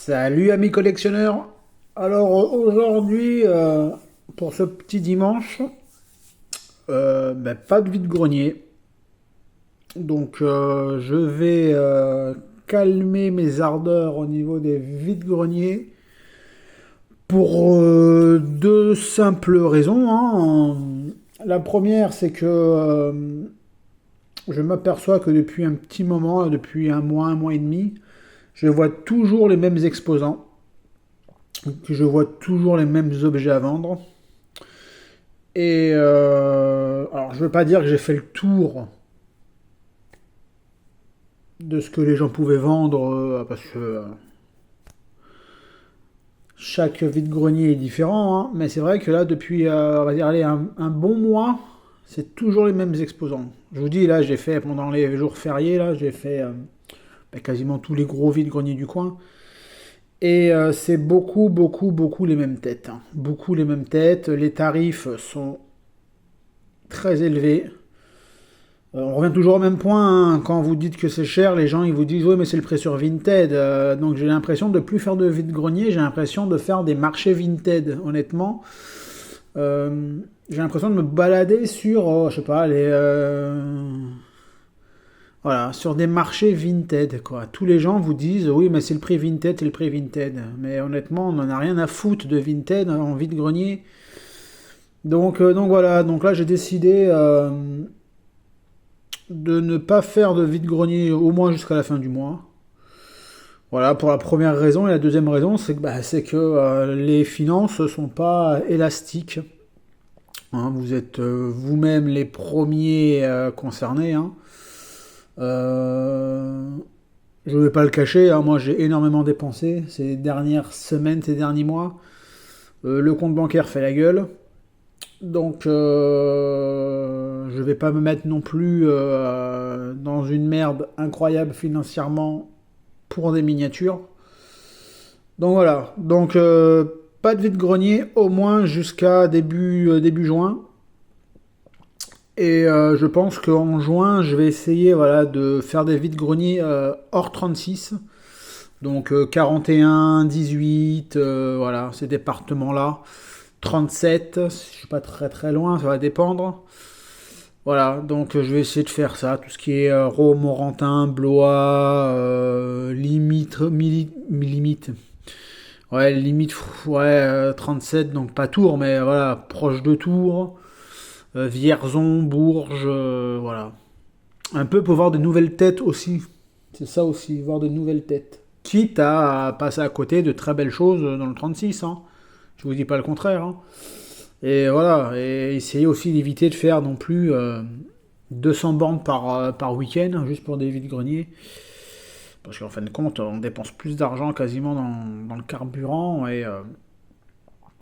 Salut amis collectionneurs. Alors aujourd'hui, pour ce petit dimanche, pas de vide-grenier. Donc je vais calmer mes ardeurs au niveau des vides-greniers pour deux simples raisons, hein. La première, c'est que je m'aperçois que depuis un petit moment, depuis un mois et demi, je vois toujours les mêmes exposants, que je vois toujours les mêmes objets à vendre. Et alors, je veux pas dire que j'ai fait le tour de ce que les gens pouvaient vendre, parce que chaque vide-grenier est différent, hein, mais c'est vrai que là, depuis, on va dire, allez, un bon mois, c'est toujours les mêmes exposants. Je vous dis, là, j'ai fait, pendant les jours fériés, là, j'ai fait quasiment tous les gros vide-greniers du coin. Et c'est beaucoup les mêmes têtes, hein. Beaucoup les mêmes têtes. Les tarifs sont très élevés. On revient toujours au même point, hein. Quand vous dites que c'est cher, les gens ils vous disent oui mais c'est le prix sur Vinted. Donc j'ai l'impression de plus faire de vide-grenier, j'ai l'impression de faire des marchés Vinted, honnêtement. J'ai l'impression de me balader sur, je sais pas, voilà, sur des marchés Vinted, quoi. Tous les gens vous disent oui mais c'est le prix Vinted, c'est le prix Vinted. Mais honnêtement on n'en a rien à foutre de Vinted en vide-grenier. Donc voilà, donc là j'ai décidé de ne pas faire de vide-grenier au moins jusqu'à la fin du mois. Voilà pour la première raison. Et la deuxième raison, c'est que les finances ne sont pas élastiques, hein. Vous êtes vous-même les premiers concernés, hein. Je ne vais pas le cacher, hein, moi j'ai énormément dépensé ces dernières semaines, ces derniers mois. Le compte bancaire fait la gueule. Donc, je vais pas me mettre non plus dans une merde incroyable financièrement pour des miniatures. Donc voilà. Donc, pas de vide-grenier au moins jusqu'à début juin. Et je pense qu'en juin, je vais essayer voilà, de faire des vide-greniers hors 36. Donc 41, 18, voilà, ces départements-là. 37, je suis pas très loin, ça va dépendre. Voilà, donc je vais essayer de faire ça, tout ce qui est Romorantin, Blois, limite, ouais, limite, ouais, 37, donc pas Tours, mais voilà, proche de Tours, Vierzon, Bourges, voilà. Un peu pour voir de nouvelles têtes aussi, c'est ça aussi, voir de nouvelles têtes. Quitte à passer à côté de très belles choses dans le 36, hein. Je vous dis pas le contraire, hein. Et voilà, et essayer aussi d'éviter de faire non plus 200 bornes par week-end, hein, juste pour des vides-greniers. Parce qu'en fin de compte, on dépense plus d'argent quasiment dans le carburant. Et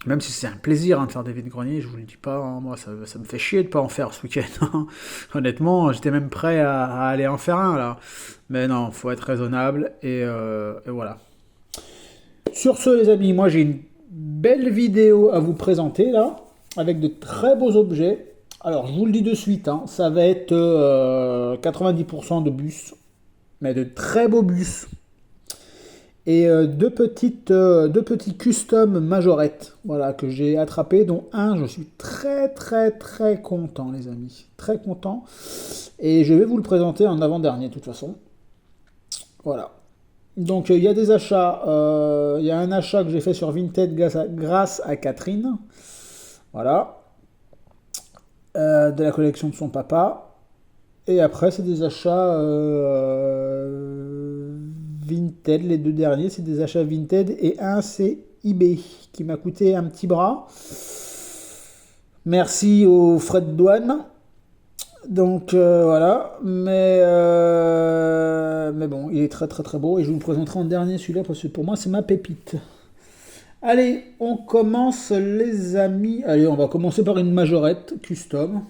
même si c'est un plaisir, hein, de faire des vides-greniers, je vous le dis pas, hein, moi ça me fait chier de pas en faire ce week-end, hein. Honnêtement, j'étais même prêt à aller en faire un là. Mais non, faut être raisonnable et voilà. Sur ce, les amis, moi j'ai une belle vidéo à vous présenter là, avec de très beaux objets. Alors, je vous le dis de suite, hein, ça va être 90% de bus, mais de très beaux bus. Et deux petits custom majorettes, voilà, que j'ai attrapés, dont un, je suis très content, les amis. Très content. Et je vais vous le présenter en avant-dernier, de toute façon. Voilà. Donc il y a des achats, il y a un achat que j'ai fait sur Vinted grâce à Catherine, voilà, de la collection de son papa. Et après c'est des achats Vinted, les deux derniers c'est des achats Vinted et un c'est eBay qui m'a coûté un petit bras. Merci aux frais de douane. Donc voilà, mais bon, il est très beau et je vous le présenterai en dernier celui-là parce que pour moi c'est ma pépite. Allez, on commence les amis. Allez, on va commencer par une majorette custom.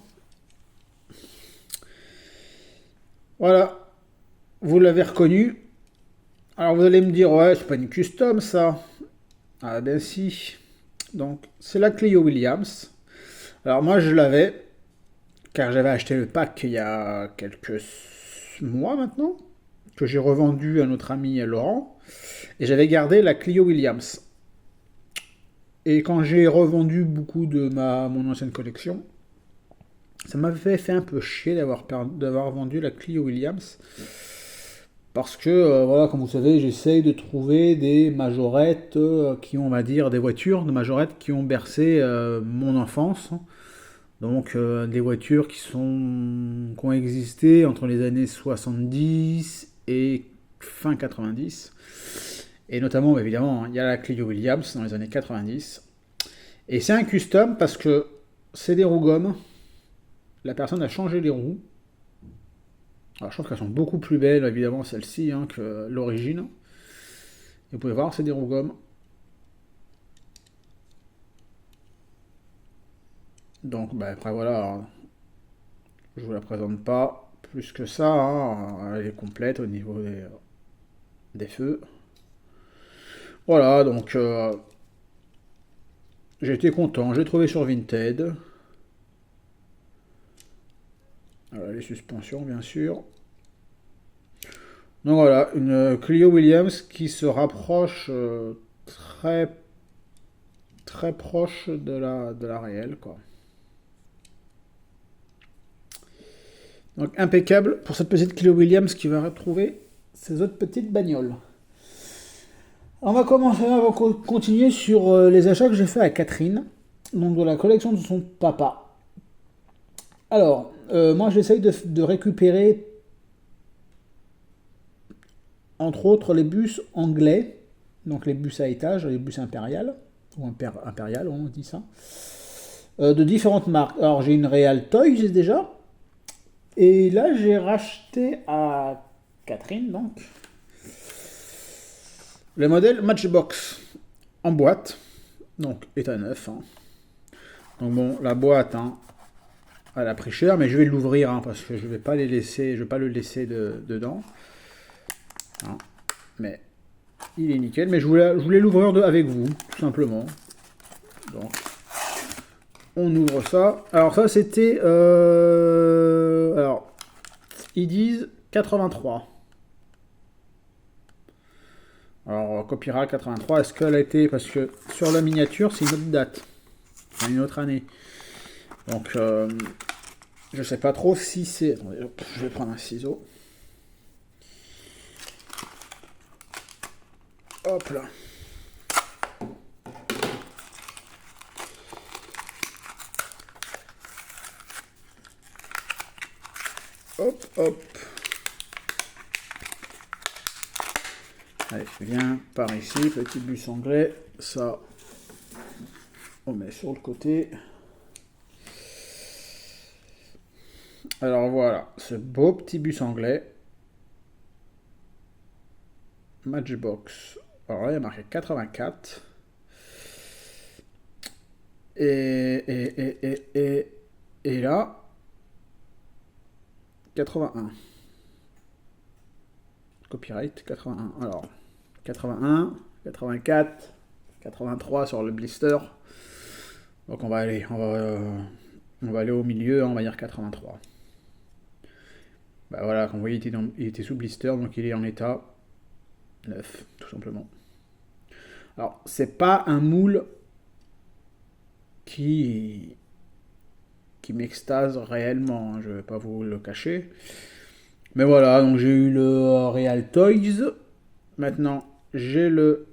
Voilà, vous l'avez reconnu. Alors vous allez me dire, ouais, c'est pas une custom ça. Ah ben si. Donc c'est la Clio Williams. Alors moi je l'avais, car j'avais acheté le pack il y a quelques mois maintenant, que j'ai revendu à notre ami Laurent. Et j'avais gardé la Clio Williams. Et quand j'ai revendu beaucoup de mon ancienne collection, ça m'avait fait un peu chier d'avoir vendu la Clio Williams. Parce que, voilà, comme vous savez, j'essaye de trouver des majorettes qui ont, on va dire, des voitures de majorettes qui ont bercé mon enfance. Donc, des voitures qui ont existé entre les années 70 et fin 90. Et notamment, bah, évidemment, il y a la Clio Williams dans les années 90. Et c'est un custom parce que c'est des roues gomme. La personne a changé les roues. Alors, je trouve qu'elles sont beaucoup plus belles, évidemment, celles-ci, hein, que l'origine. Et vous pouvez voir, c'est des roues gomme. Donc, bah, après, voilà, je vous la présente pas plus que ça, hein. Elle est complète au niveau des feux. Voilà, donc j'ai été content. J'ai trouvé sur Vinted. Voilà, les suspensions, bien sûr. Donc voilà, une Clio Williams qui se rapproche très très proche de la réelle, quoi. Donc impeccable pour cette petite Clio Williams qui va retrouver ses autres petites bagnoles. On va continuer sur les achats que j'ai fait à Catherine, donc de la collection de son papa. Alors, moi j'essaye de récupérer entre autres les bus anglais, donc les bus à étage, les bus impériales, ou impérial, on dit ça, de différentes marques. Alors j'ai une Real Toys déjà, et là j'ai racheté à Catherine, donc, le modèle Matchbox en boîte, donc état neuf, hein. Donc bon, la boîte, hein, elle a pris cher, mais je vais l'ouvrir, hein, parce que je vais pas les laisser, je vais pas le laisser dedans, hein. Mais il est nickel, mais je voulais l'ouvrir avec vous, tout simplement. Donc, on ouvre ça. Alors ça, c'était, alors, ils disent 83. Alors, Copyright 83, est-ce qu'elle a été... Parce que sur la miniature, c'est une autre date. Enfin, une autre année. Donc, je sais pas trop si c'est... Attendez, hop, je vais prendre un ciseau. Hop là. Hop, hop. Allez, viens par ici, petit bus anglais. Ça, on met sur le côté. Alors voilà, ce beau petit bus anglais. Matchbox. Alors là, il y a marqué 84. Et là, 81. Copyright 81. Alors, 81, 84, 83 sur le blister. Donc on va aller au milieu, on va dire 83. Bah voilà, comme vous voyez, il était sous blister, donc il est en état 9, tout simplement. Alors, c'est pas un moule qui m'extase réellement, hein, je vais pas vous le cacher. Mais voilà, donc j'ai eu le Real Toys. Maintenant, j'ai le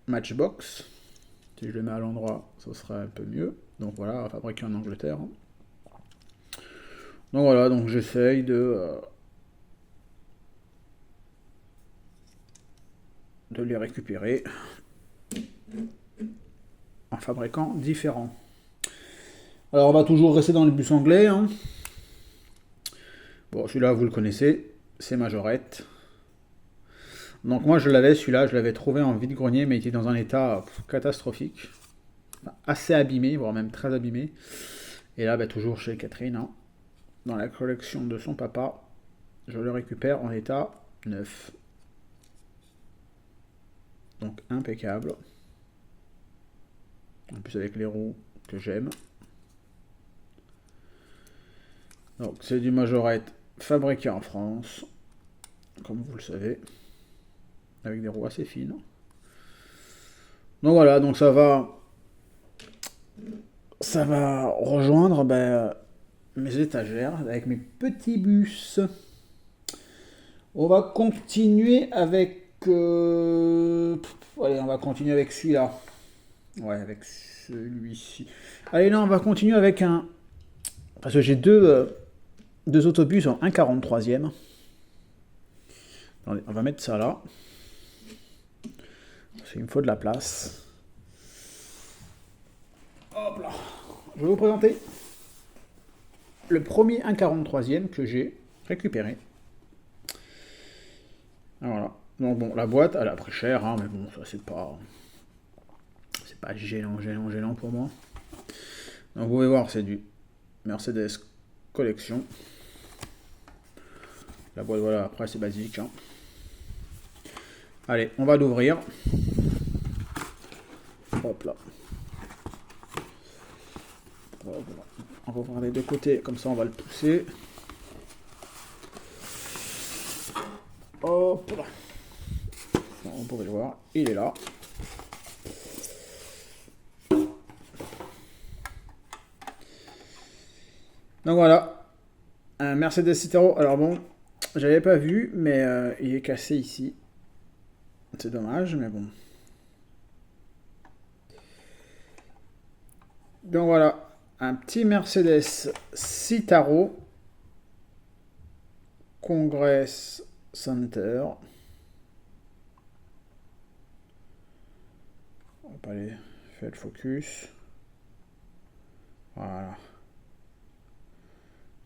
Matchbox. Si je le mets à l'endroit, ça sera un peu mieux. Donc voilà, fabriqué en Angleterre. Donc voilà, donc j'essaye de les récupérer en fabricant différents. Alors on va toujours rester dans les bus anglais, hein. Bon, celui-là vous le connaissez, c'est Majorette. Donc moi celui-là, je l'avais trouvé en vide-grenier, mais il était dans un état catastrophique. Assez abîmé, voire même très abîmé. Et là, bah, toujours chez Catherine, hein, dans la collection de son papa, je le récupère en état neuf. Donc impeccable. En plus avec les roues que j'aime. Donc c'est du Majorette fabriqué en France, comme vous le savez. avec des roues assez fines. Donc voilà, donc ça va rejoindre mes étagères avec mes petits bus. On va continuer avec allez, on va continuer avec celui-là. Ouais, avec celui-ci. Allez, non, on va continuer avec un. Parce que j'ai deux autobus en 1,43e. Attendez, on va mettre ça là. Parce qu'il me faut de la place. Hop là. Je vais vous présenter le premier 1,43e que j'ai récupéré. Voilà. Donc bon, la boîte, elle a pris cher, hein, mais bon, ça c'est pas gênant pour moi. Donc vous pouvez voir, c'est du Mercedes Collection. La boîte, voilà, après c'est basique. Hein. Allez, on va l'ouvrir. Hop là. Voilà. On va voir les deux côtés, comme ça on va le pousser. Hop là. On pourrait le voir, il est là. Donc voilà, un Mercedes Citaro. Alors bon, j'avais pas vu, mais il est cassé ici. C'est dommage, mais bon. Donc voilà, un petit Mercedes Citaro Congress Center. On va pas aller faire le focus. Voilà.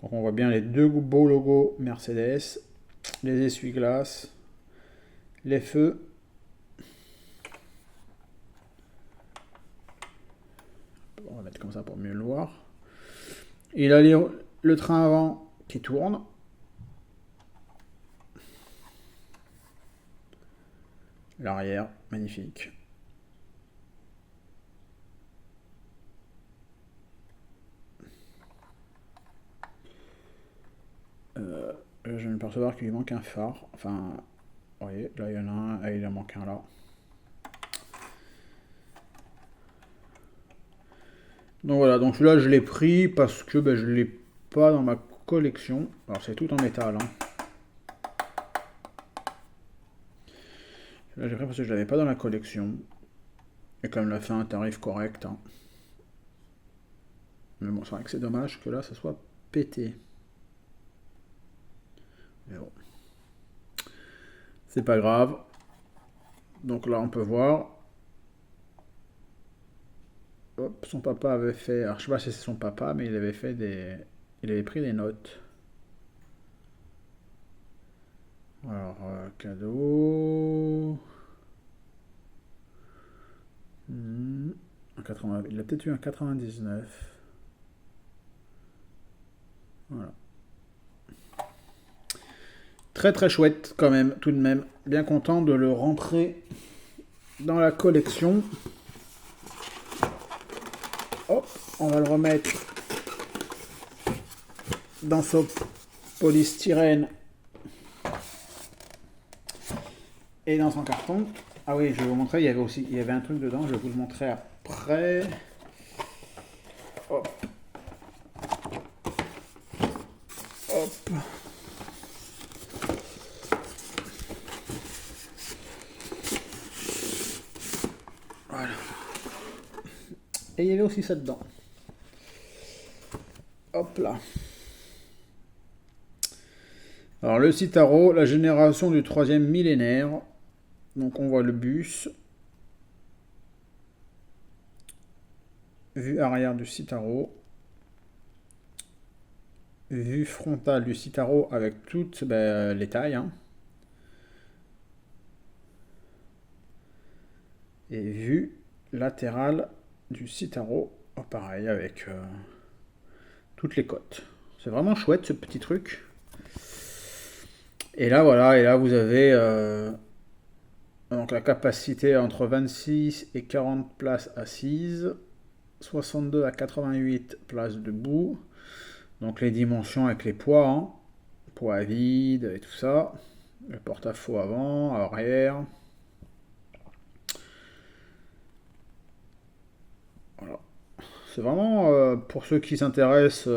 Donc on voit bien les deux beaux logos Mercedes, les essuie-glaces, les feux. On va mettre comme ça pour mieux le voir. Il a le train avant qui tourne. L'arrière, magnifique. Je viens de percevoir qu'il lui manque un phare. Enfin, vous voyez, là il y en a un, et il en manque un là. Donc voilà, donc celui-là je l'ai pris parce que je ne l'ai pas dans ma collection. Alors c'est tout en métal. Hein. Là j'ai pris parce que je l'avais pas dans la collection. Et comme l'a fait un tarif correct. Hein. Mais bon, c'est vrai que c'est dommage que là ça soit pété. Mais bon. C'est pas grave. Donc là on peut voir. Hop, son papa avait fait. Alors je sais pas si c'est son papa, mais il avait fait des. Il avait pris des notes. Alors, cadeau. Il a peut-être eu un 99. Voilà. Très très chouette quand même, tout de même. Bien content de le rentrer dans la collection. Hop, on va le remettre dans son polystyrène et dans son carton. Ah oui, je vais vous montrer, il y avait un truc dedans, je vais vous le montrer après. Hop. Hop. Voilà. Et il y avait aussi ça dedans. Hop là. Alors le Citaro, la génération du 3e millénaire. Donc on voit le bus. Vue arrière du Citaro. Vue frontale du Citaro avec toutes les tailles. Hein. Et vue latérale du Citaro. Oh, pareil avec toutes les côtes. C'est vraiment chouette ce petit truc. Et là voilà, et là vous avez donc la capacité entre 26 et 40 places assises, 62 à 88 places debout. Donc les dimensions avec les poids, hein. Poids à vide et tout ça. Le porte-à-faux avant, arrière. C'est vraiment pour ceux qui s'intéressent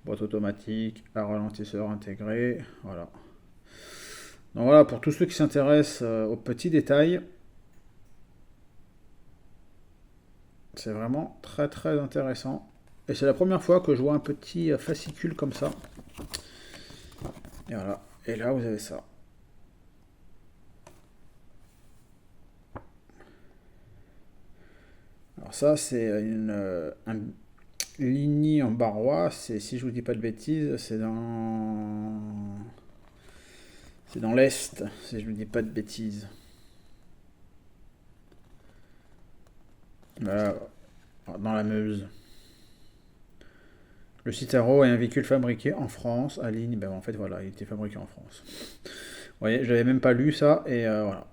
boîte automatique, à ralentisseur intégré, voilà. Donc voilà, pour tous ceux qui s'intéressent aux petits détails, c'est vraiment très très intéressant. Et c'est la première fois que je vois un petit fascicule comme ça. Et voilà. Et là, vous avez ça. Alors ça, c'est un Ligny en Barrois. C'est, si je vous dis pas de bêtises, c'est dans l'Est, si je ne dis pas de bêtises. Voilà, dans la Meuse. Le Citaro est un véhicule fabriqué en France, à Ligny. Ben, en fait, voilà, il était fabriqué en France. Vous voyez, je n'avais même pas lu ça, et voilà.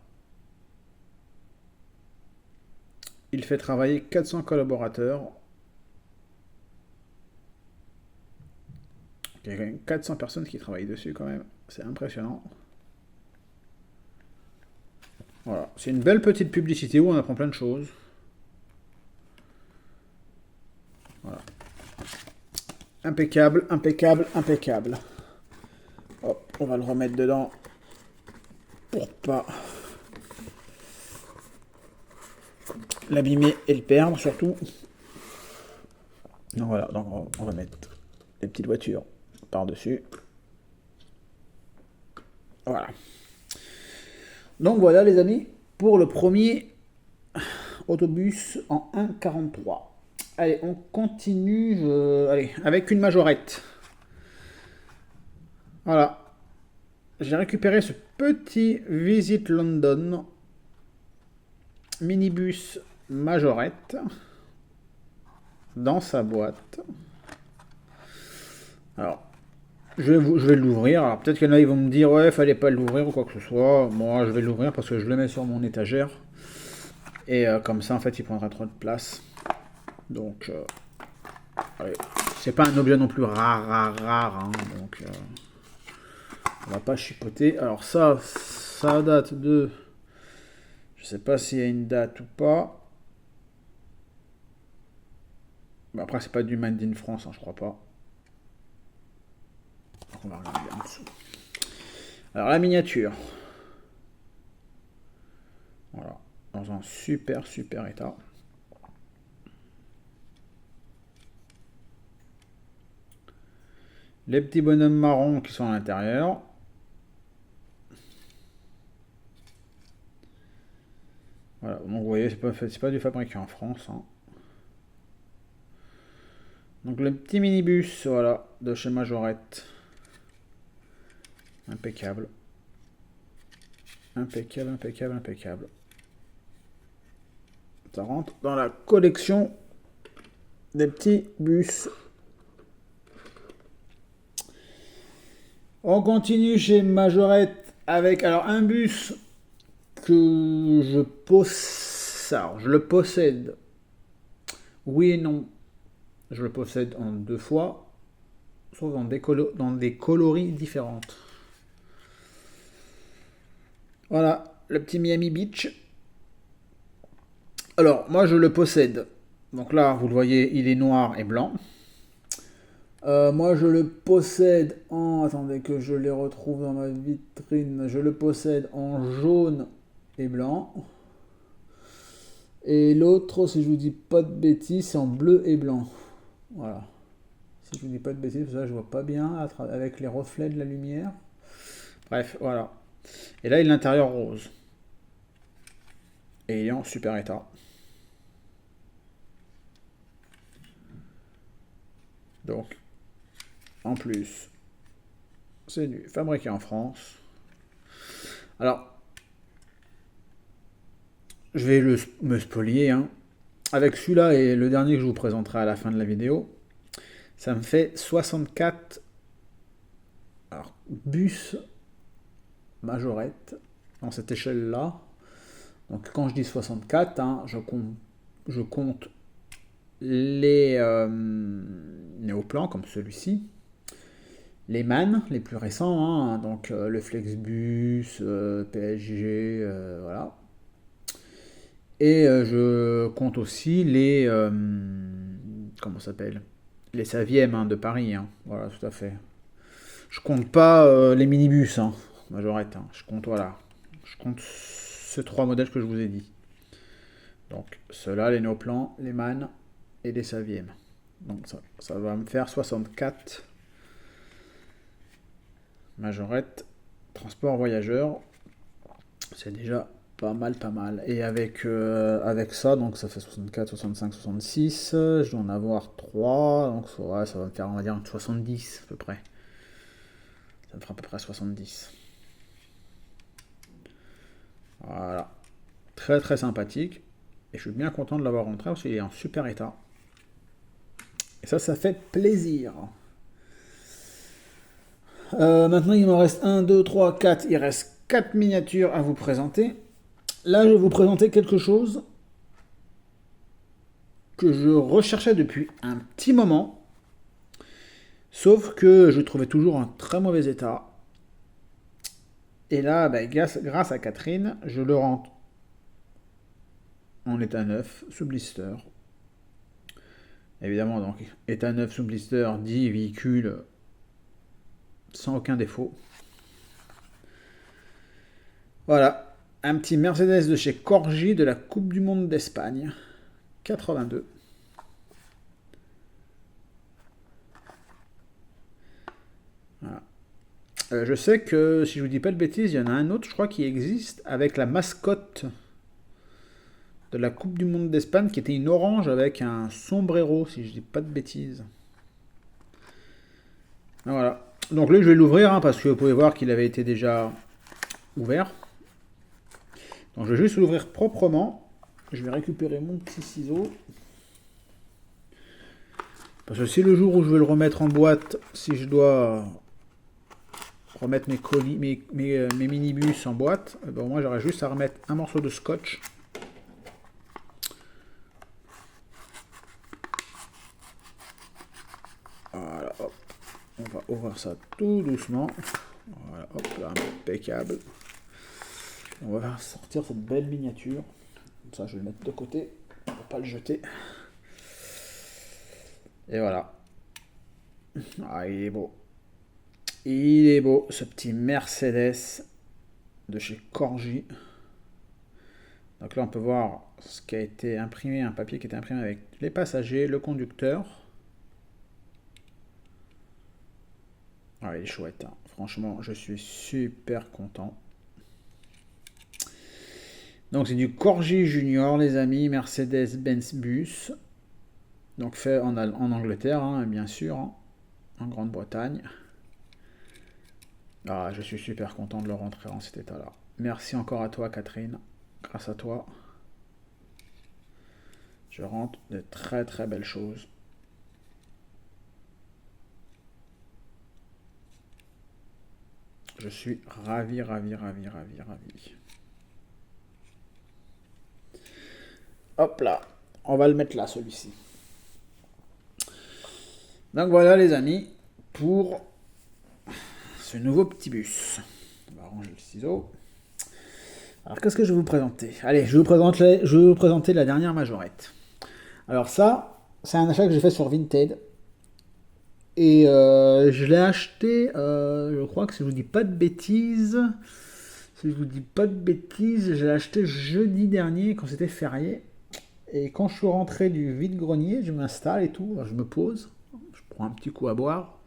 Il fait travailler 400 collaborateurs. Il y a quand même 400 personnes qui travaillent dessus, quand même. C'est impressionnant. Voilà, c'est une belle petite publicité où on apprend plein de choses. Voilà. Impeccable, impeccable, impeccable. Hop, on va le remettre dedans pour pas l'abîmer et le perdre surtout. Donc voilà, donc on va mettre les petites voitures par-dessus. Voilà. Donc voilà les amis, pour le premier autobus en 1,43. Allez, on continue allez, avec une majorette. Voilà. J'ai récupéré ce petit Visit London minibus majorette dans sa boîte. Alors, je vais l'ouvrir. Alors peut-être qu'il y en a ils vont me dire ouais, fallait pas l'ouvrir ou quoi que ce soit. Moi, je vais l'ouvrir parce que je le mets sur mon étagère. Et comme ça, en fait, il prendra trop de place. Donc, c'est pas un objet non plus rare. Hein, donc, on va pas chipoter. Alors ça date de... Je sais pas s'il y a une date ou pas. Mais après, c'est pas du Made in France, hein, je crois pas. Donc, on va regarder en dessous. Alors, la miniature. Voilà. Dans un super état. Les petits bonhommes marrons qui sont à l'intérieur. Voilà, donc vous voyez, c'est pas du fabriqué en France. Hein. Donc le petit minibus, voilà, de chez Majorette. Impeccable. Impeccable, impeccable, impeccable. Ça rentre dans la collection des petits bus. On continue chez Majorette avec alors un bus que je possède. Alors, je le possède. Oui et non. Je le possède en 2 fois, sauf dans des coloris différentes. Voilà, le petit Miami Beach. Alors, moi je le possède. Donc là, vous le voyez, il est noir et blanc. Moi je le possède en... Attendez que je les retrouve dans ma vitrine. Je le possède en jaune et blanc. Et l'autre, si je vous dis pas de bêtises, c'est en bleu et blanc. Voilà. Si je vous dis pas de bêtises, parce que là je vois pas bien avec les reflets de la lumière. Bref, voilà. Et là, il est l'intérieur rose. Et il est en super état. Donc, en plus, c'est du fabriqué en France. Alors, je vais me spolier. Hein. Avec celui-là et le dernier que je vous présenterai à la fin de la vidéo, ça me fait 64 bus Majorette dans cette échelle-là. Donc quand je dis 64, hein, je compte les néoplans comme celui-ci, les MAN, les plus récents, hein, donc le Flexbus, PSG, voilà. Et je compte aussi les... comment ça s'appelle? Les Savièmes hein, de Paris. Hein. Voilà, tout à fait. Je compte pas les minibus, hein, majorette. Hein. Je compte, voilà. Je compte ces trois modèles que je vous ai dit. Donc, ceux-là, les Noplan, les MAN et les Savièmes. Donc, ça va me faire 64 majorette, transport voyageur. C'est déjà pas mal, pas mal. Et avec ça, donc ça fait 64, 65, 66. Je dois en avoir 3. Donc ouais, ça va me faire, on va dire, 70 à peu près. Ça me fera à peu près 70. Voilà. Très très sympathique. Et je suis bien content de l'avoir rentré parce qu'il est en super état. Et ça fait plaisir. Maintenant, il m'en reste 1, 2, 3, 4. Il reste 4 miniatures à vous présenter. Là, je vais vous présenter quelque chose que je recherchais depuis un petit moment. Sauf que je le trouvais toujours en très mauvais état. Et là, bah, grâce à Catherine, je le rentre en état neuf, sous blister. Évidemment, donc, état neuf sous blister dit véhicule sans aucun défaut. Voilà, un petit Mercedes de chez Corgi de la Coupe du Monde d'Espagne, 82. Voilà. Je sais que, si je vous dis pas de bêtises, il y en a un autre, je crois, qui existe avec la mascotte de la Coupe du Monde d'Espagne qui était une orange avec un sombrero, si je dis pas de bêtises. Voilà. Donc lui, je vais l'ouvrir hein, parce que vous pouvez voir qu'il avait été déjà ouvert. Donc je vais juste l'ouvrir proprement. Je vais récupérer mon petit ciseau. Parce que si le jour où je vais le remettre en boîte, si je dois remettre mes colis, mes minibus en boîte, ben moi j'aurais juste à remettre un morceau de scotch. Voilà, hop. On va ouvrir ça tout doucement. Voilà, hop là, impeccable. On va sortir cette belle miniature. Comme ça, je vais le mettre de côté pour pas le jeter. Et voilà. Ah, il est beau. Il est beau, ce petit Mercedes de chez Corgi. Donc là, on peut voir ce qui a été imprimé, un papier qui a été imprimé avec les passagers, le conducteur. Ah, il est chouette. Hein. Franchement, je suis super content. Donc c'est du Corgi Junior, les amis, Mercedes-Benz Bus. Donc fait en Angleterre, hein, bien sûr, hein, en Grande-Bretagne. Ah, je suis super content de le rentrer en cet état-là. Merci encore à toi, Catherine. Grâce à toi, je rentre de très très belles choses. Je suis ravi, ravi, ravi, ravi, ravi. Hop là, on va le mettre là, celui-ci. Donc voilà, les amis, pour ce nouveau petit bus. On va ranger le ciseau. Alors, qu'est-ce que je vais vous présenter? Allez, je vais vous présenter la dernière majorette. Alors ça, c'est un achat que j'ai fait sur Vinted. Et je l'ai acheté, je crois que si je vous dis pas de bêtises, je l'ai acheté jeudi dernier quand c'était férié. Et quand je suis rentré du vide-grenier, je m'installe et tout, je me pose, je prends un petit coup à boire.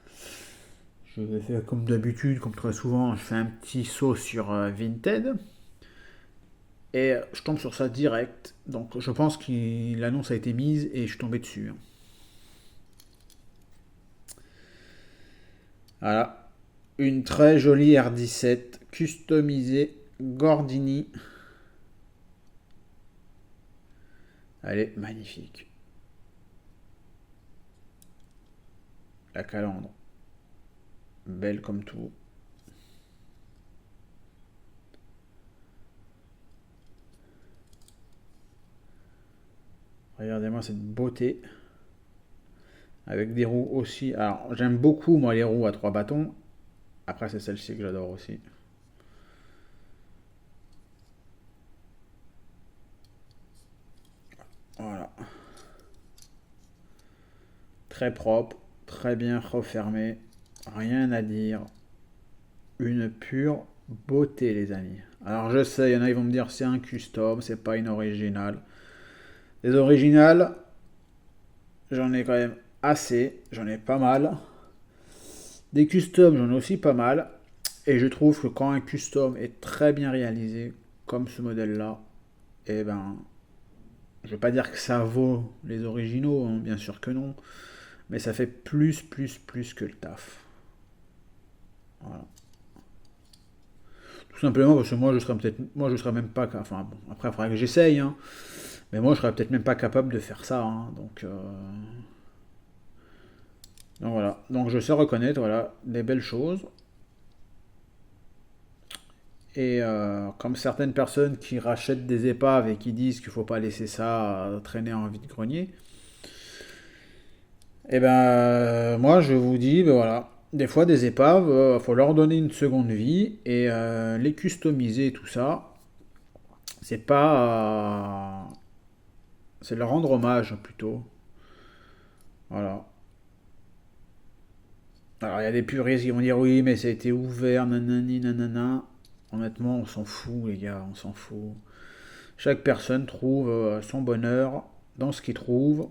Je vais faire comme d'habitude, comme très souvent, je fais un petit saut sur Vinted. Et je tombe sur ça direct. Donc je pense que l'annonce a été mise et je suis tombé dessus. Voilà. Une très jolie R17 customisée Gordini. Elle est magnifique. La calandre. Belle comme tout. Regardez-moi cette beauté. Avec des roues aussi. Alors, j'aime beaucoup, moi, les roues à 3 bâtons. Après, c'est celle-ci que j'adore aussi. très propre, très bien refermé, rien à dire. Une pure beauté, les amis. Alors je sais, il y en a, ils vont me dire c'est un custom, c'est pas une originale. Les originales, j'en ai quand même assez, j'en ai pas mal. Des customs, j'en ai aussi pas mal. Et je trouve que quand un custom est très bien réalisé, comme ce modèle-là, eh ben, je veux pas dire que ça vaut les originaux, hein, bien sûr que non, mais ça fait plus que le taf. Voilà. Tout simplement parce que moi je serais même pas, enfin bon, après il faudrait que j'essaye, hein, mais moi je serais peut-être même pas capable de faire ça, hein, donc voilà, donc je sais reconnaître, voilà, des belles choses. Et comme certaines personnes qui rachètent des épaves et qui disent qu'il faut pas laisser ça traîner en vide-grenier, et ben moi je vous dis, ben voilà, des fois des épaves, faut leur donner une seconde vie et les customiser et tout ça, c'est pas, c'est leur rendre hommage plutôt. Voilà. Alors il y a des puristes qui vont dire oui, mais ça a été ouvert, nanani, nanana. Honnêtement, on s'en fout, les gars, on s'en fout. Chaque personne trouve son bonheur dans ce qu'il trouve.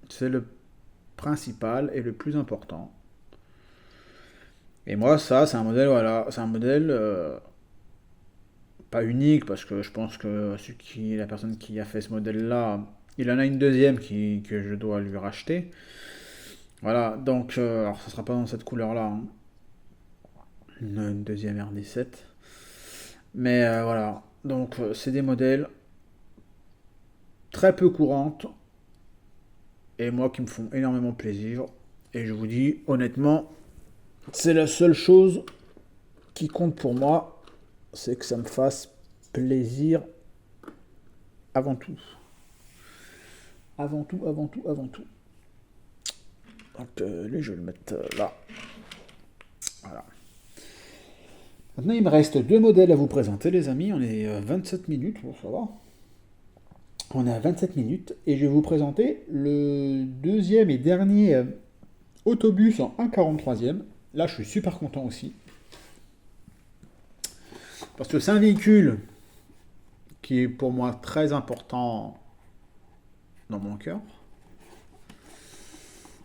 C'est le principal et le plus important. Et moi, ça, c'est un modèle, voilà, c'est un modèle pas unique parce que je pense que la personne qui a fait ce modèle-là, il en a une deuxième que je dois lui racheter. Voilà, donc, alors ça sera pas dans cette couleur-là, hein. Une deuxième RD7. Mais voilà, donc c'est des modèles très peu courantes et moi qui me font énormément plaisir. Et je vous dis honnêtement, c'est la seule chose qui compte pour moi, c'est que ça me fasse plaisir avant tout. Avant tout, avant tout, avant tout. Donc lui, je vais le mettre là. Voilà. Maintenant, il me reste deux modèles à vous présenter, les amis. On est 27 minutes, bon, ça va. On est à 27 minutes et je vais vous présenter le deuxième et dernier autobus en 1,43e. Là, je suis super content aussi. Parce que c'est un véhicule qui est pour moi très important dans mon cœur.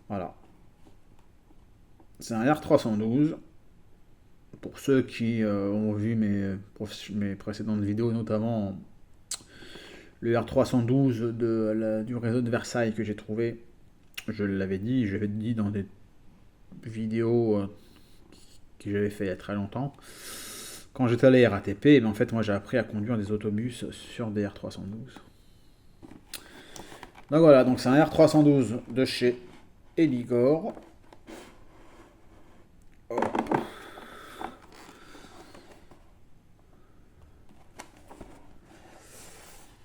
Voilà. C'est un R312. Pour ceux qui ont vu mes précédentes vidéos, notamment le R312 du réseau de Versailles que j'ai trouvé, je l'avais dit, je l'avais dit dans des vidéos que j'avais fait il y a très longtemps. Quand j'étais à la RATP, en fait, moi j'ai appris à conduire des autobus sur des R312. Donc voilà, donc c'est un R312 de chez Eligor.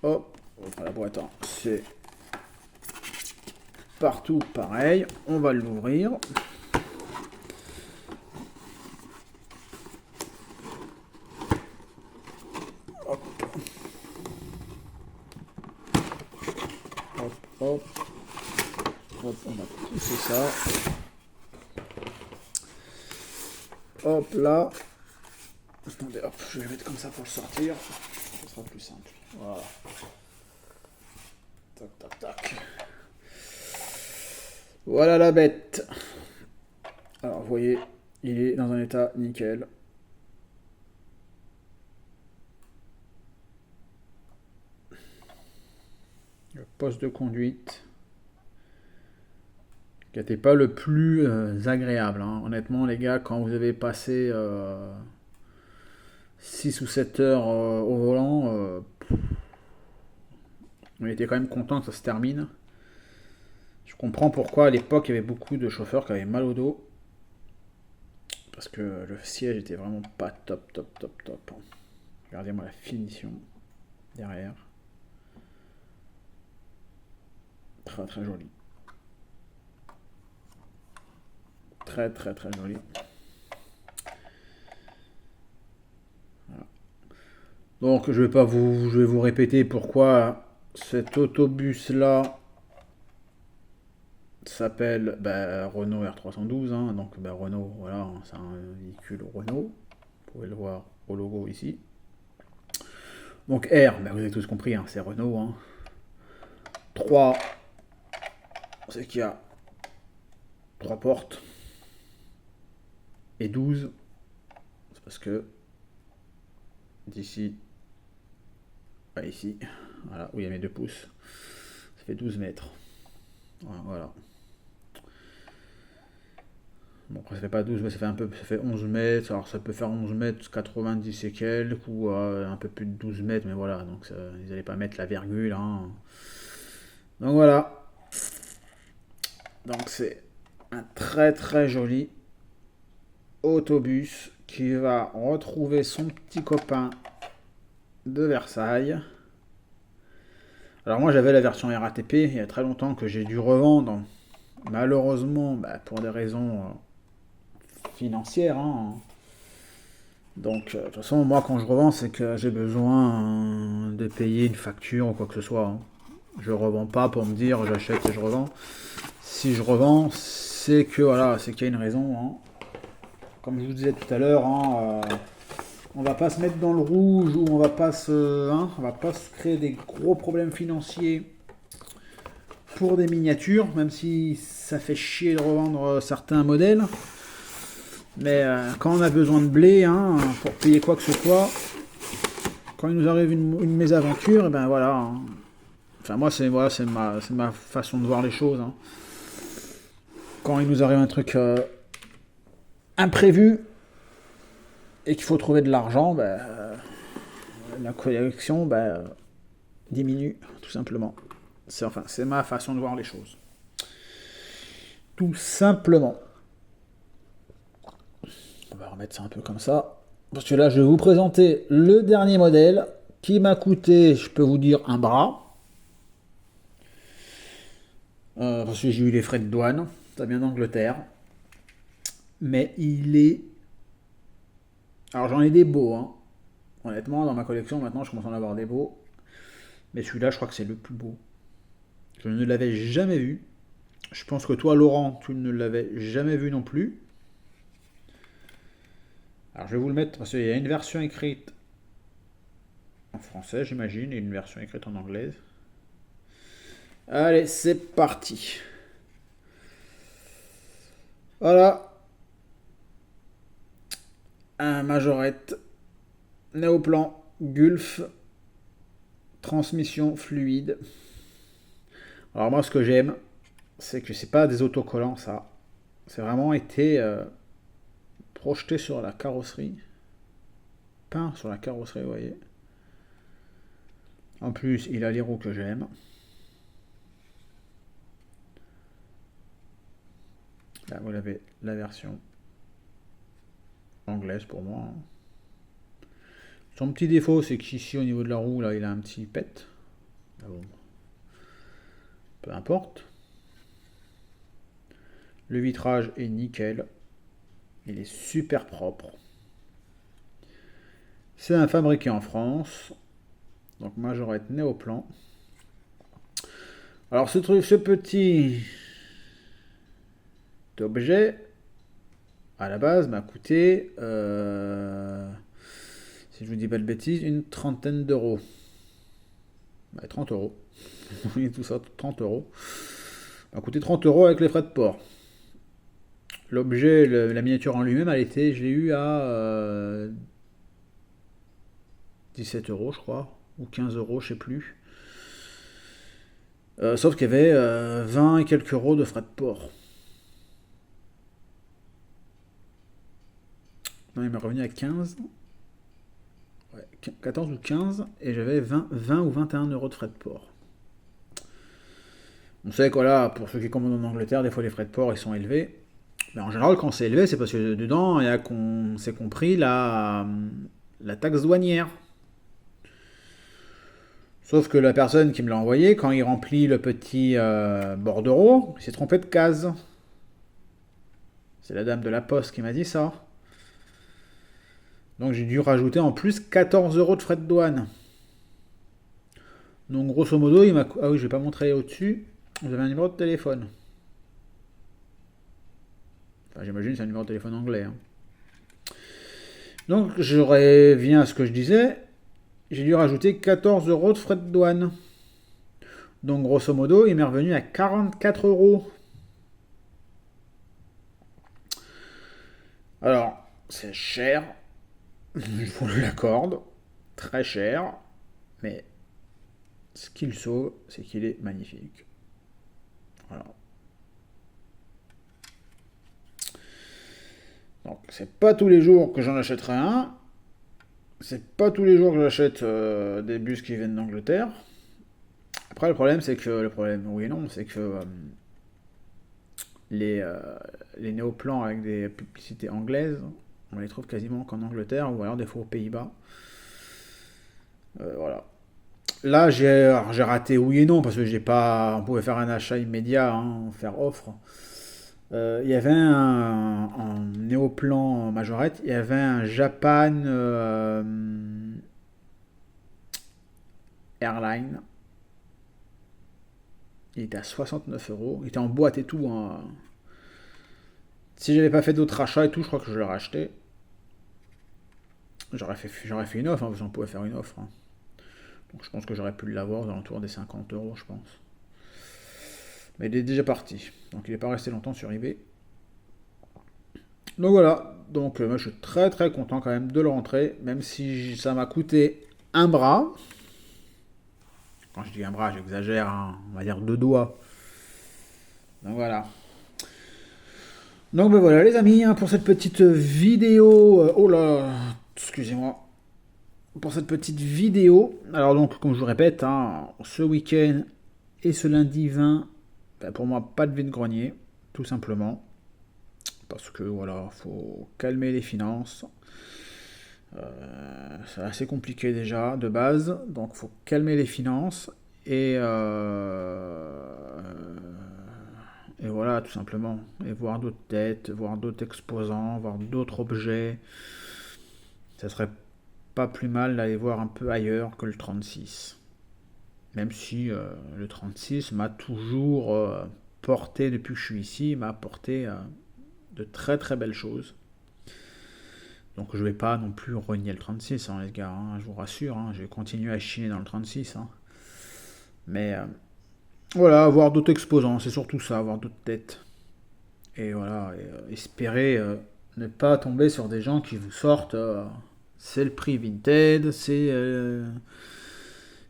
Hop, enfin, la boîte, hein, c'est partout pareil. On va l'ouvrir. Hop. Hop, hop. Hop, on va pousser ça. Hop là. Attendez, hop, je vais mettre comme ça pour le sortir. Ce sera plus simple. Voilà. Tac, tac, tac. Voilà la bête. Alors, vous voyez, il est dans un état nickel. Le poste de conduite qui n'était pas le plus agréable, hein. Honnêtement, les gars, quand vous avez passé 6 ou 7 heures au volant, on était quand même content que ça se termine. Je comprends pourquoi à l'époque il y avait beaucoup de chauffeurs qui avaient mal au dos. Parce que le siège était vraiment pas top, top, top, top. Regardez-moi la finition derrière. Très très joli. Très très très joli. Voilà. Donc je vais vous répéter pourquoi cet autobus là Ça s'appelle Renault R312, hein, donc Renault, voilà, c'est un véhicule Renault. Vous pouvez le voir au logo ici. Donc R, vous avez tous compris, hein, c'est Renault. Hein. 3, c'est qu'il y a 3 portes. Et 12, c'est parce que d'ici à ici, voilà, où il y a mes 2 pouces, ça fait 12 mètres. Voilà. Bon, après, ça fait pas 12, mais ça fait 11 mètres. Alors, ça peut faire 11 mètres 90 et quelques, ou un peu plus de 12 mètres, mais voilà. Donc, ils n'allaient pas mettre la virgule. Hein. Donc, voilà. Donc, c'est un très très joli autobus qui va retrouver son petit copain de Versailles. Alors, moi, j'avais la version RATP il y a très longtemps que j'ai dû revendre. Malheureusement, pour des raisons financières. Hein. Donc, de toute façon, moi, quand je revends, c'est que j'ai besoin de payer une facture ou quoi que ce soit. Hein. Je revends pas pour me dire j'achète et je revends. Si je revends, c'est que voilà, c'est qu'il y a une raison. Hein. Comme je vous disais tout à l'heure, hein, on va pas se mettre dans le rouge ou on va pas se créer des gros problèmes financiers pour des miniatures, même si ça fait chier de revendre certains modèles. Mais quand on a besoin de blé, hein, pour payer quoi que ce soit, quand il nous arrive une mésaventure, et ben voilà. Hein. Enfin moi c'est ma façon de voir les choses. Hein. Quand il nous arrive un truc imprévu et qu'il faut trouver de l'argent, la collection diminue tout simplement. C'est ma façon de voir les choses. Tout simplement. On va remettre ça un peu comme ça. Parce que là, je vais vous présenter le dernier modèle qui m'a coûté, je peux vous dire, un bras. Parce que j'ai eu les frais de douane. Ça vient d'Angleterre. Mais il est... Alors j'en ai des beaux. Hein. Honnêtement, dans ma collection, maintenant, je commence à en avoir des beaux. Mais celui-là, je crois que c'est le plus beau. Je ne l'avais jamais vu. Je pense que toi, Laurent, tu ne l'avais jamais vu non plus. Alors je vais vous le mettre parce qu'il y a une version écrite en français, j'imagine, et une version écrite en anglaise. Allez, c'est parti. Voilà. Un Majorette. Néoplan. Gulf. Transmission fluide. Alors moi, ce que j'aime, c'est que c'est pas des autocollants, ça. C'est vraiment été projeté sur la carrosserie. Peint sur la carrosserie, vous voyez. En plus, il a les roues que j'aime. Là, vous avez la version anglaise pour moi. Hein. Son petit défaut, c'est qu'ici, au niveau de la roue, là, il a un petit pet. Ah bon. Peu importe. Le vitrage est nickel. Il est super propre. C'est un fabriqué en France. Donc Majorette Néoplan. Alors ce petit objet, à la base, m'a coûté, si je vous dis pas de bêtises, une trentaine d'euros. 30 euros. Tout ça, 30 euros. M'a coûté 30 euros avec les frais de port. L'objet, la miniature en lui-même, je l'ai eu à 17 euros, je crois, ou 15 euros, je sais plus. Sauf qu'il y avait 20 et quelques euros de frais de port. Non, il m'est revenu à 15. Ouais, 14 ou 15, et j'avais 20 ou 21 euros de frais de port. On sait que voilà, pour ceux qui commandent en Angleterre, des fois les frais de port ils sont élevés. Mais en général, quand c'est élevé, c'est parce que dedans, c'est compris la taxe douanière. Sauf que la personne qui me l'a envoyé, quand il remplit le petit bordereau, il s'est trompé de case. C'est la dame de la poste qui m'a dit ça. Donc j'ai dû rajouter en plus 14 euros de frais de douane. Donc grosso modo, il m'a... Ah oui, je vais pas montrer au-dessus. Vous avez un numéro de téléphone. Enfin, j'imagine que c'est un numéro de téléphone anglais. Hein. Donc, je reviens à ce que je disais. J'ai dû rajouter 14 euros de frais de douane. Donc, grosso modo, il m'est revenu à 44 euros. Alors, c'est cher. Je vous l'accorde. Très cher. Mais ce qu'il sauve, c'est qu'il est magnifique. Voilà. Donc, c'est pas tous les jours que j'en achèterai un. C'est pas tous les jours que j'achète des bus qui viennent d'Angleterre. Après, le problème, c'est que. Le problème, oui et non, c'est que les, euh, les néoplans avec des publicités anglaises, on les trouve quasiment qu'en Angleterre ou alors des fois aux Pays-Bas. Voilà. Là, j'ai raté oui et non parce que j'ai pas. On pouvait faire un achat immédiat, hein, faire offre. Il y avait un néoplan majorette, il y avait un Japan Airline. Il était à 69 euros. Il était en boîte et tout. Hein. Si j'avais pas fait d'autres achats et tout, je crois que je l'aurais acheté. J'aurais fait une offre, hein, parce qu'on pouvait faire une offre. Hein. Donc je pense que j'aurais pu l'avoir aux alentours des 50 euros, je pense. Mais il est déjà parti. Donc il n'est pas resté longtemps sur eBay. Donc voilà. Donc moi je suis très très content quand même de le rentrer. Même si ça m'a coûté un bras. Quand je dis un bras, j'exagère. Hein, on va dire deux doigts. Donc voilà. Donc ben voilà les amis, hein, pour cette petite vidéo. Oh là, excusez-moi. Pour cette petite vidéo. Alors donc, comme je vous répète, hein, ce week-end et ce lundi 20, ben pour moi, pas de vide-grenier, tout simplement. Parce que voilà, faut calmer les finances. C'est assez compliqué déjà de base, donc faut calmer les finances et voilà, tout simplement. Et voir d'autres têtes, voir d'autres exposants, voir d'autres objets. Ça serait pas plus mal d'aller voir un peu ailleurs que le 36. Même si le 36 m'a toujours porté, depuis que je suis ici, m'a apporté de très très belles choses. Donc je vais pas non plus renier le 36, hein, les gars, hein, je vous rassure, hein, je vais continuer à chiner dans le 36. Hein. Mais voilà, avoir d'autres exposants, c'est surtout ça, avoir d'autres têtes. Et voilà, espérer ne pas tomber sur des gens qui vous sortent c'est le prix Vinted, c'est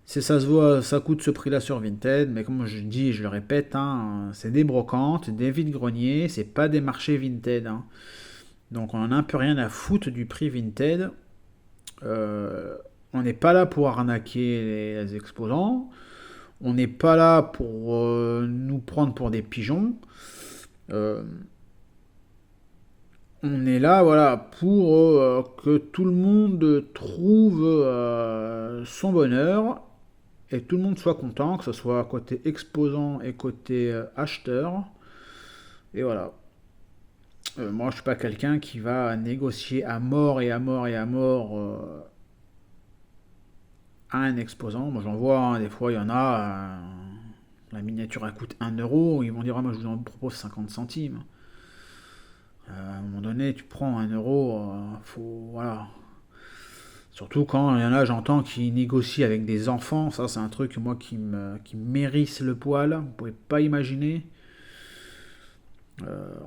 ça se voit, ça coûte ce prix-là sur Vinted, mais comme je dis et je le répète, hein, c'est des brocantes, des vides-greniers, c'est pas des marchés Vinted. Hein. Donc on en a un peu rien à foutre du prix Vinted. On n'est pas là pour arnaquer les exposants. On n'est pas là pour nous prendre pour des pigeons. Euh, on est là, voilà, pour que tout le monde trouve son bonheur et tout le monde soit content, que ce soit côté exposant et côté acheteur. Et voilà. Moi, je suis pas quelqu'un qui va négocier à mort et à mort et à mort à un exposant. Moi, j'en vois, hein, des fois, il y en a. La miniature, elle coûte 1 euro. Ils vont dire, ah, moi, je vous en propose 50 centimes. À un moment donné, tu prends 1 euro, faut. Voilà. Surtout quand il y en a, j'entends, qui négocient avec des enfants. Ça, c'est un truc, moi, qui m'hérisse le poil. Vous pouvez pas imaginer.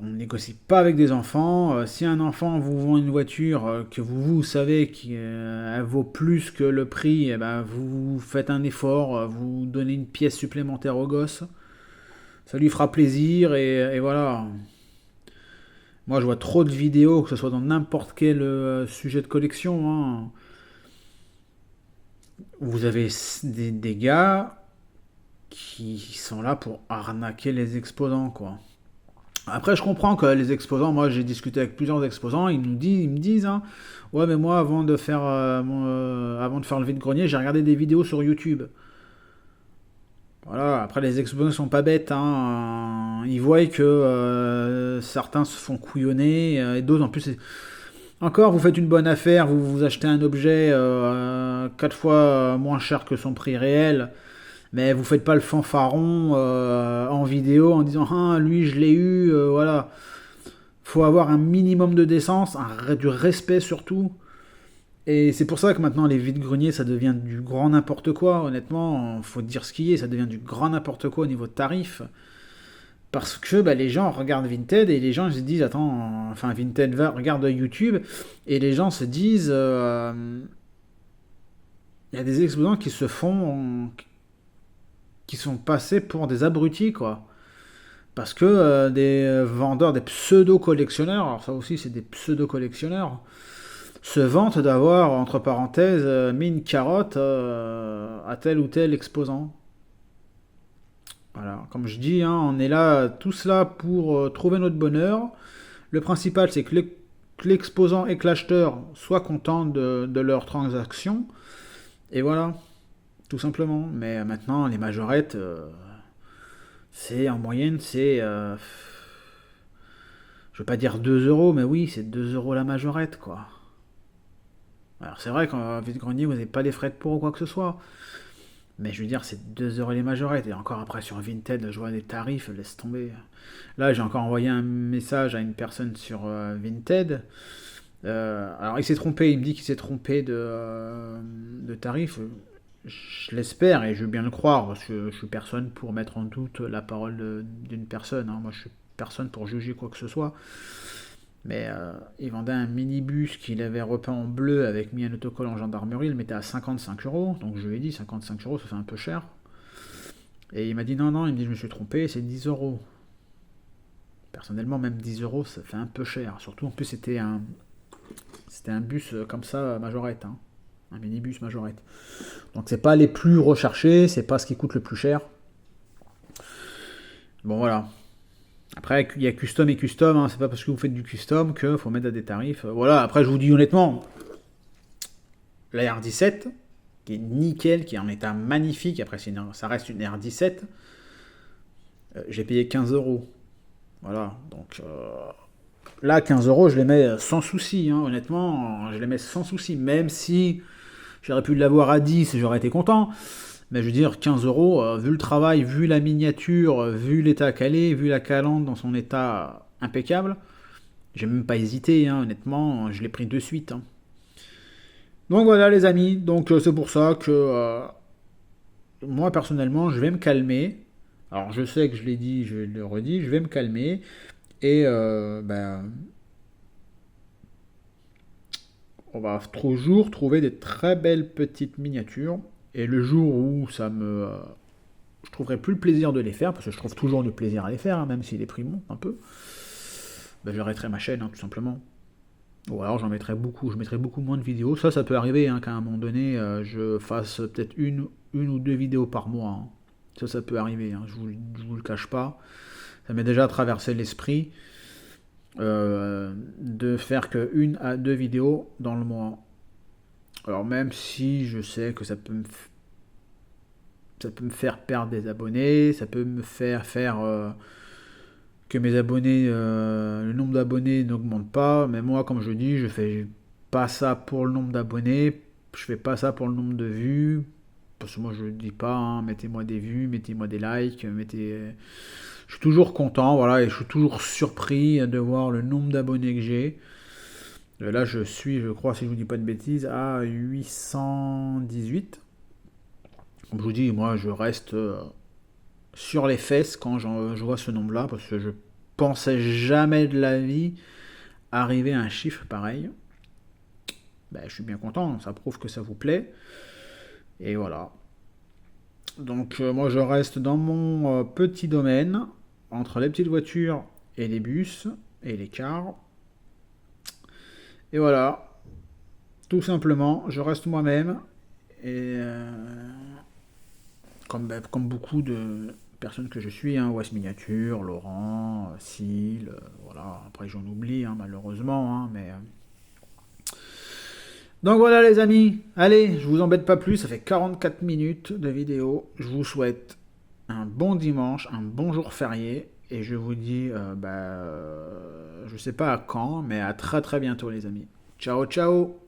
On ne négocie pas avec des enfants. Si un enfant vous vend une voiture que vous savez qu'elle vaut plus que le prix, eh ben, vous faites un effort, vous donnez une pièce supplémentaire au gosse. Ça lui fera plaisir et voilà. Moi, je vois trop de vidéos, que ce soit dans n'importe quel sujet de collection. Hein. Vous avez des gars qui sont là pour arnaquer les exposants, quoi. Après, je comprends que les exposants, moi j'ai discuté avec plusieurs exposants, ils me disent, hein, ouais, mais moi avant de faire le vide-grenier, j'ai regardé des vidéos sur YouTube. Voilà, après les exposants sont pas bêtes, hein, ils voient que certains se font couillonner et d'autres en plus. Encore, vous faites une bonne affaire, vous achetez un objet 4 fois moins cher que son prix réel. Mais vous faites pas le fanfaron en vidéo en disant ah lui je l'ai eu voilà faut avoir un minimum de décence, du respect surtout. Et c'est pour ça que maintenant les vides-greniers, ça devient du grand n'importe quoi. Honnêtement, faut dire ce qui est, ça devient du grand n'importe quoi au niveau de tarifs. Parce que bah, les gens regardent Vinted et les gens se disent, attends, enfin Vinted regarde YouTube et les gens se disent, il y a des exposants qui sont passés pour des abrutis, quoi. Parce que des vendeurs, des pseudo-collectionneurs, alors ça aussi c'est des pseudo-collectionneurs, se vantent d'avoir, entre parenthèses, mis une carotte à tel ou tel exposant. Voilà, comme je dis, hein, on est là, tous là pour trouver notre bonheur. Le principal, c'est que l'exposant et que l'acheteur soient contents de leur transaction. Et voilà, tout simplement. Mais maintenant, les majorettes, c'est en moyenne, je vais pas dire 2 euros, mais oui, c'est 2 euros la majorette, quoi. Alors c'est vrai qu'en vide-grenier, vous n'avez pas les frais de port ou quoi que ce soit. Mais je veux dire, c'est 2 euros les majorettes. Et encore après, sur Vinted, je vois des tarifs, laisse tomber. Là, j'ai encore envoyé un message à une personne sur Vinted. Alors, il s'est trompé, il me dit qu'il s'est trompé de tarif. Je l'espère et je veux bien le croire, parce que je suis personne pour mettre en doute la parole d'une personne, hein. Moi, je suis personne pour juger quoi que ce soit. Mais il vendait un minibus qu'il avait repeint en bleu avec mis un autocollant en gendarmerie, il le mettait à 55 euros. Donc je lui ai dit 55 euros, ça fait un peu cher. Et il m'a dit non, non, il me dit je me suis trompé, c'est 10 euros. Personnellement, même 10 euros, ça fait un peu cher. Surtout en plus, c'était un bus comme ça, majorette, hein. Un minibus majorette. Donc c'est pas les plus recherchés, c'est pas ce qui coûte le plus cher. Bon voilà. Après, il y a custom et custom, hein. C'est pas parce que vous faites du custom qu'il faut mettre à des tarifs. Voilà, après je vous dis honnêtement, la R17, qui est nickel, qui est en état magnifique, après ça reste une R17, j'ai payé 15 euros. Voilà, donc là 15 euros je les mets sans souci, hein. Honnêtement, je les mets sans souci, même si j'aurais pu l'avoir à 10, j'aurais été content. Mais je veux dire, 15 euros, vu le travail, vu la miniature, vu l'état calé, vu la calante dans son état impeccable, j'ai même pas hésité, hein, honnêtement, je l'ai pris de suite, hein. Donc voilà les amis, donc c'est pour ça que moi personnellement je vais me calmer. Alors je sais que je l'ai dit, je le redis, je vais me calmer et on va toujours trouver des très belles petites miniatures. Et le jour où je trouverai plus le plaisir de les faire, parce que je trouve toujours le plaisir à les faire, hein, même si les prix montent un peu, j'arrêterai ma chaîne, hein, tout simplement. Ou alors je mettrai beaucoup moins de vidéos. Ça peut arriver, hein, qu'à un moment donné, je fasse peut-être une ou deux vidéos par mois, hein. Ça peut arriver, hein, je vous le cache pas. Ça m'est déjà traversé l'esprit de faire que une à deux vidéos dans le mois. Alors même si je sais que ça peut me faire perdre des abonnés, ça peut me faire que mes abonnés, le nombre d'abonnés n'augmente pas. Mais moi, comme je dis, je fais pas ça pour le nombre d'abonnés, je fais pas ça pour le nombre de vues. Parce que moi, je dis pas, hein, mettez-moi des vues, mettez-moi des likes, je suis toujours content, voilà, et je suis toujours surpris de voir le nombre d'abonnés que j'ai. Là, je crois, si je vous dis pas de bêtises, à 818. Comme je vous dis, moi, je reste sur les fesses quand je vois ce nombre-là, parce que je pensais jamais de la vie arriver à un chiffre pareil. Je suis bien content, ça prouve que ça vous plaît. Et voilà. Donc moi, je reste dans mon petit domaine, entre les petites voitures et les bus et les cars. Et voilà, tout simplement, je reste moi-même. Et comme beaucoup de personnes que je suis, hein, West Miniature, Laurent, Seal, voilà, après j'en oublie, hein, malheureusement, hein, mais... Donc voilà les amis, allez, je vous embête pas plus, ça fait 44 minutes de vidéo, je vous souhaite un bon dimanche, un bon jour férié, et je vous dis, je sais pas à quand, mais à très très bientôt les amis. Ciao ciao.